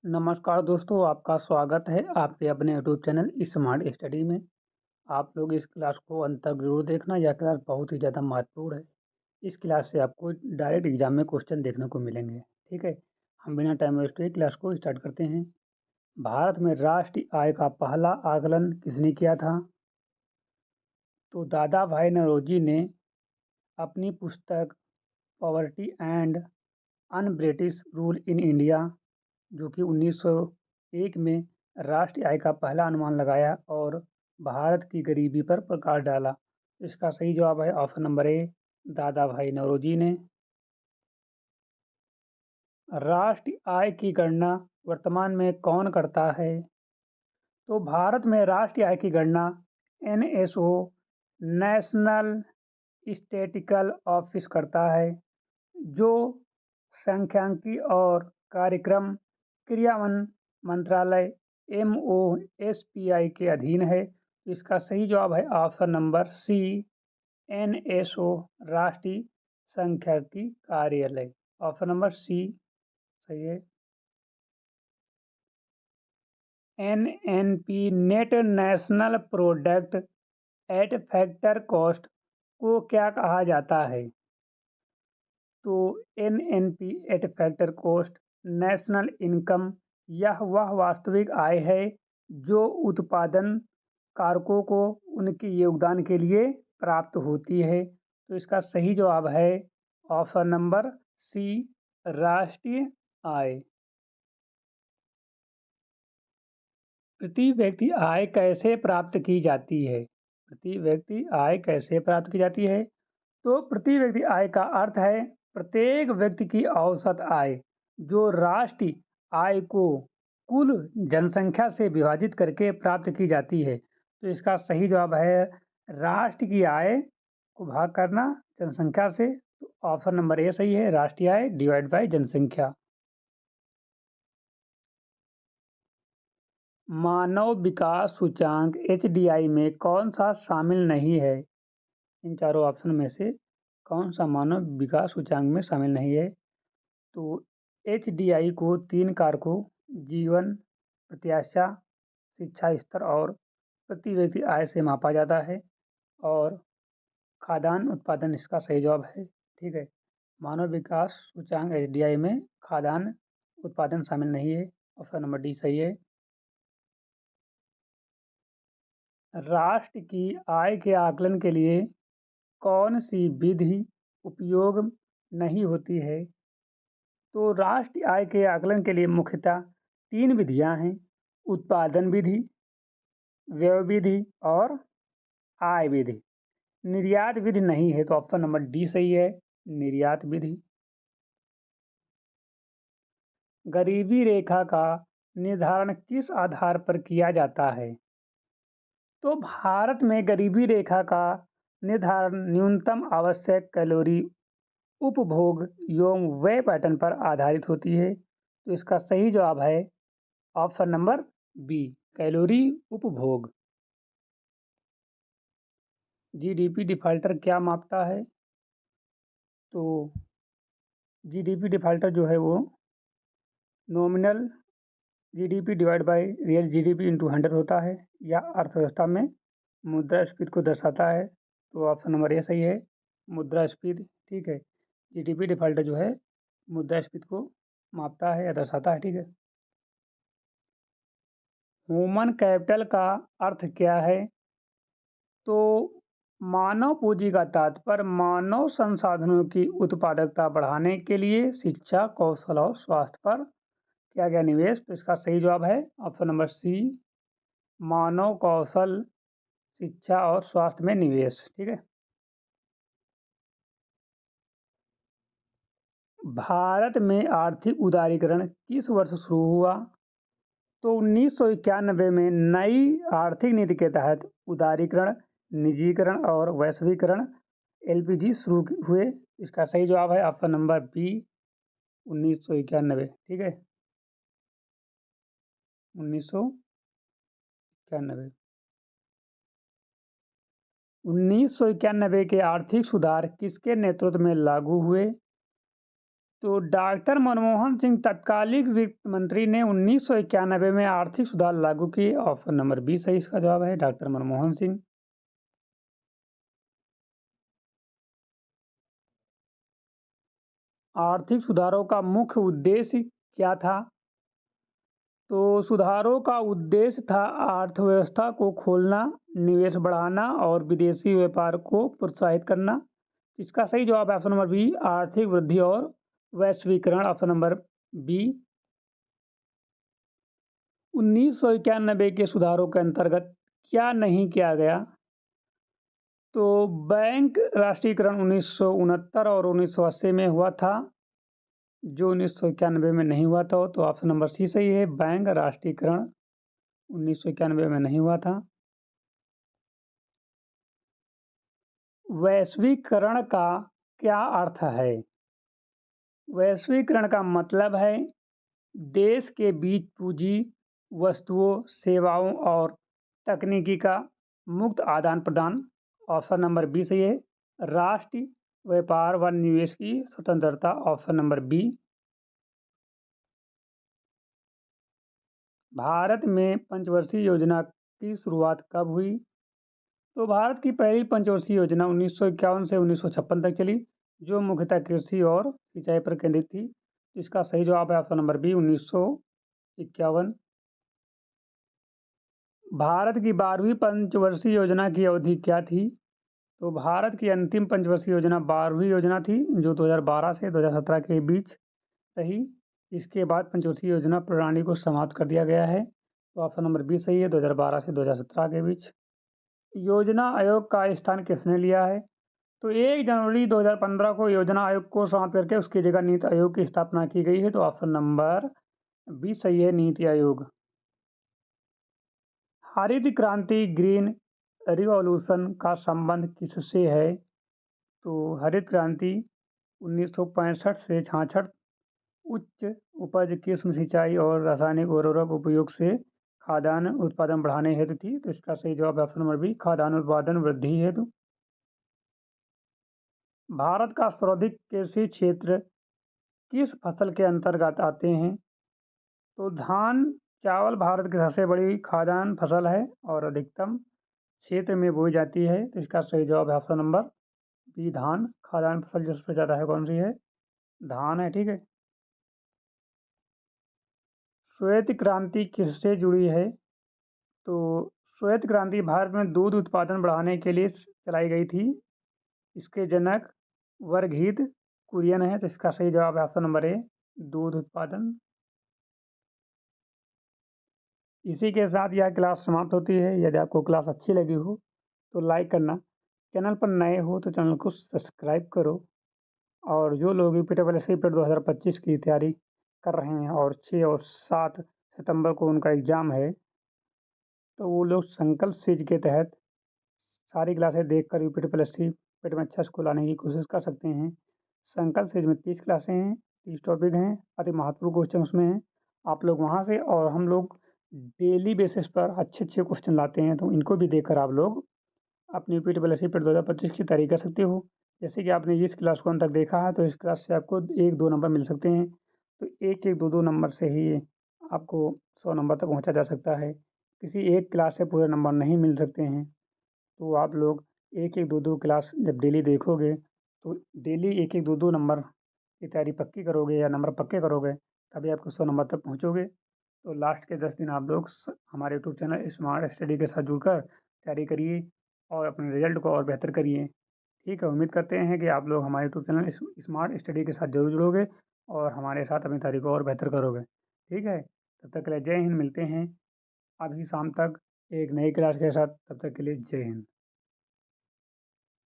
नमस्कार दोस्तों, आपका स्वागत है आपके अपने यूट्यूब चैनल स्मार्ट स्टडी में। आप लोग इस क्लास को अंत तक ज़रूर देखना, यह क्लास बहुत ही ज़्यादा महत्वपूर्ण है। इस क्लास से आपको डायरेक्ट एग्जाम में क्वेश्चन देखने को मिलेंगे, ठीक है? हम बिना टाइम वेस्ट हुए क्लास को स्टार्ट करते हैं। भारत में राष्ट्रीय आय का पहला आकलन किसने किया था? तो दादा भाई नौरोजी ने अपनी पुस्तक poverty and un British rule in India, जो कि 1901 में राष्ट्रीय आय का पहला अनुमान लगाया और भारत की गरीबी पर प्रकाश डाला। इसका सही जवाब है ऑप्शन नंबर ए, दादा भाई नौरोजी ने। राष्ट्रीय आय की गणना वर्तमान में कौन करता है? तो भारत में राष्ट्रीय आय की गणना एनएसओ, नेशनल स्टैटिस्टिकल ऑफिस करता है, जो सांख्यिकी और कार्यक्रम क्रियान्वयन मंत्रालय एमओएसपीआई के अधीन है। इसका सही जवाब है ऑप्शन नंबर सी, एनएसओ, राष्ट्रीय सांख्यिकी कार्यालय। ऑप्शन नंबर सी सही है। NNP net national product at factor cost को क्या कहा जाता है? तो NNP eight factor cost national income, यह वह वास्तविक आय है जो उत्पादन कारकों को उनके योगदान के लिए प्राप्त होती है। तो इसका सही जवाब है ऑप्शन नंबर सी, राष्ट्रीय आय। प्रति व्यक्ति आय कैसे प्राप्त की जाती है? प्रति व्यक्ति आय कैसे प्राप्त की जाती है? तो प्रति व्यक्ति आय का अर्थ है प्रत्येक व्यक्ति की औसत आय, जो राष्ट्रीय आय को कुल जनसंख्या से विभाजित करके प्राप्त की जाती है। तो इसका सही जवाब है राष्ट्र की आय को भाग करना जनसंख्या से। तो ऑप्शन नंबर ए सही है, राष्ट्रीय आय डिवाइड बाय जनसंख्या। मानव विकास सूचांक एचडीआई में कौन सा शामिल नहीं है? इन चारों ऑप्शन में से कौन सा मानव विकास सूचांक में शामिल नहीं है? तो एचडीआई को 3 कारकों जीवन प्रत्याशा, शिक्षा स्तर और प्रति व्यक्ति आय से मापा जाता है, और खाद्यान्न उत्पादन इसका सही जवाब है, ठीक है। मानव विकास सूचांक एचडीआई में खाद्यान्न उत्पादन शामिल नहीं है। ऑप्शन नंबर डी सही है। राष्ट्र की आय के आकलन के लिए कौन सी विधि उपयोग नहीं होती है? तो राष्ट्रीय आय के आकलन के लिए मुख्यतः 3 विधियां हैं: उत्पादन विधि, व्यय विधि और आय विधि। निर्यात विधि नहीं है, तो ऑप्शन नंबर डी सही है, निर्यात विधि। गरीबी रेखा का निर्धारण किस आधार पर किया जाता है? तो भारत में गरीबी रेखा का निर्धारण न्यूनतम आवश्यक कैलोरी उपभोग एवं व्यय पैटर्न पर आधारित होती है। तो इसका सही जवाब है ऑप्शन नंबर बी, कैलोरी उपभोग। जीडीपी डिफाल्टर क्या मापता है? तो जीडीपी डिफाल्टर जो है वो nominal GDP divide by real GDP into 100 होता है, या अर्थव्यवस्था में मुद्रास्फीति को दर्शाता है। तो ऑप्शन नंबर ए सही है, मुद्रास्फीति, ठीक है। जीडीपी डिफाल्टर जो है मुद्रास्फीति को मापता है या दर्शाता है, ठीक है। ह्यूमन कैपिटल का अर्थ क्या है? तो मानव पूंजी का तात्पर्य मानव संसाधनों की उत्पादकता बढ़ाने के लिए शिक्षा, कौशल और स्वास्थ्य पर किया गया निवेश। तो इसका सही जवाब है ऑप्शन नंबर सी, मानव कौशल, शिक्षा और स्वास्थ्य में निवेश, ठीक है। भारत में आर्थिक उदारीकरण किस वर्ष शुरू हुआ? तो 1991 में नई आर्थिक नीति के तहत उदारीकरण, निजीकरण और वैश्वीकरण एलपीजी शुरू हुए। इसका सही जवाब है ऑप्शन नंबर बी, 1991, ठीक है, 1991। 1991 के आर्थिक सुधार किसके नेतृत्व में लागू हुए? तो डॉक्टर मनमोहन सिंह तत्कालीन वित्त मंत्री ने 1991 में आर्थिक सुधार लागू किए। ऑप्शन नंबर बी सही इसका जवाब है, डॉक्टर मनमोहन सिंह। आर्थिक सुधारों का मुख्य उद्देश्य क्या था? तो सुधारों का उद्देश्य था अर्थव्यवस्था को खोलना, निवेश बढ़ाना और विदेशी व्यापार को प्रोत्साहित करना। इसका सही जवाब है ऑप्शन नंबर बी, आर्थिक वृद्धि और वैश्वीकरण। Option number B. 1991 के सुधारों के अंतर्गत क्या नहीं किया गया? तो बैंक राष्ट्रीयकरण 1969 और 1980 में हुआ था, जो 1991 में नहीं हुआ था। तो ऑप्शन नंबर सी सही है, बैंक राष्ट्रीयकरण 1991 में नहीं हुआ था। वैश्वीकरण का क्या अर्थ है? वैश्वीकरण का मतलब है देश के बीच पूंजी, वस्तुओं, सेवाओं और तकनीकी का मुक्त आदान प्रदान। ऑप्शन नंबर बी सही है, राष्ट्रीय व्यापार व निवेश की स्वतंत्रता। Option number B. भारत में पंचवर्षीय योजना की शुरुआत कब हुई? तो भारत की पहली पंचवर्षीय योजना 1951 से 1956 तक चली, जो मुख्यतः कृषि और सिंचाई पर केंद्रित थी। इसका सही जवाब है ऑप्शन नंबर बी, 1951। भारत की 12वीं पंचवर्षीय योजना की अवधि क्या थी? तो भारत की अंतिम पंचवर्षीय योजना 12वीं योजना थी, जो 2012 से 2017 के बीच रही। इसके बाद पंचवर्षीय योजना प्रणाली को समाप्त कर दिया गया है। तो ऑप्शन नंबर बी सही है, 2012 से 2017 के बीच। योजना आयोग का स्थान किसने लिया है? तो 1 जनवरी 2015 को योजना आयोग को समाप्त करके उसकी जगह नीति आयोग की स्थापना की गई है। तो ऑप्शन नंबर बी सही है, नीति आयोग। हरित क्रांति ग्रीन रिवॉल्यूशन का संबंध किससे है? तो हरित क्रांति 1965 से 66 उच्च उपज किस्म सिंचाई और रासायनिक उर्वरक उपयोग से खाद्यान्न उत्पादन बढ़ाने हेतु थी। तो इसका सही जवाब है ऑप्शन नंबर बी, खाद्यान्न उत्पादन वृद्धि हेतु। भारत का सर्वाधिक कृषि क्षेत्र किस फसल के अंतर्गत आते हैं? तो धान, चावल भारत की सबसे बड़ी खाद्यान्न फसल है और अधिकतम क्षेत्र में बोई जाती है। तो इसका सही जवाब है ऑप्शन नंबर बी, धान। खाद्यान्न फसल जो सबसे ज़्यादा है कौन सी है? धान है, ठीक है। श्वेत क्रांति किससे जुड़ी है? तो श्वेत क्रांति भारत में दूध उत्पादन बढ़ाने के लिए चलाई गई थी। इसके जनक वर्गीज कुरियन है। तो इसका सही जवाब है ऑप्शन नंबर ए, दूध उत्पादन। इसी के साथ यह क्लास समाप्त होती है। यदि आपको क्लास अच्छी लगी हो तो लाइक करना, चैनल पर नए हो तो चैनल को सब्सक्राइब करो। और जो लोग यूपीटेबल एसआई पेट 2025 की तैयारी कर रहे हैं और 6 और 7 सितंबर को उनका एग्ज़ाम है, तो वो लोग संकल्प सीरीज के तहत सारी क्लासें देखकर यूपीटेबल एसआई पेट में अच्छा स्कोर लाने की कोशिश कर सकते हैं। संकल्प सीरीज में 30 क्लासें हैं, 30 टॉपिक हैं, अति महत्वपूर्ण क्वेश्चन उसमें हैं। आप लोग वहाँ से, और हम लोग डेली बेसिस पर अच्छे अच्छे क्वेश्चन लाते हैं, तो इनको भी देखकर आप लोग अपनी यूपीटेबल एसआई पेट 2025 की तैयारी कर सकते हो। जैसे कि आपने इस क्लास को अंत तक देखा है, तो इस क्लास से आपको 1-2 नंबर मिल सकते हैं। तो 1-1, 2-2 नंबर से ही आपको 100 नंबर तक पहुँचा जा सकता है। किसी एक क्लास से पूरे नंबर नहीं मिल सकते हैं। तो आप लोग 1-1, 2-2 क्लास जब डेली देखोगे, तो डेली 1-1, 2-2 नंबर की तैयारी पक्की करोगे या नंबर पक्के करोगे, तभी आपको 100 नंबर तक पहुँचोगे। तो लास्ट के 10 दिन आप लोग हमारे यूट्यूब चैनल स्मार्ट स्टडी के साथ जुड़कर तैयारी करिए और अपने रिजल्ट को और बेहतर करिए। ठीक है, उम्मीद करते हैं कि आप लोग हमारे यूट्यूब चैनल स्मार्ट स्टडी के साथ जरूर जुड़ोगे और हमारे साथ अपनी तैयारी को और बेहतर करोगे। ठीक है, तब तक के लिए जय हिंद। मिलते हैं अभी शाम तक एक नई क्लास के साथ। तब तक के लिए जय हिंद।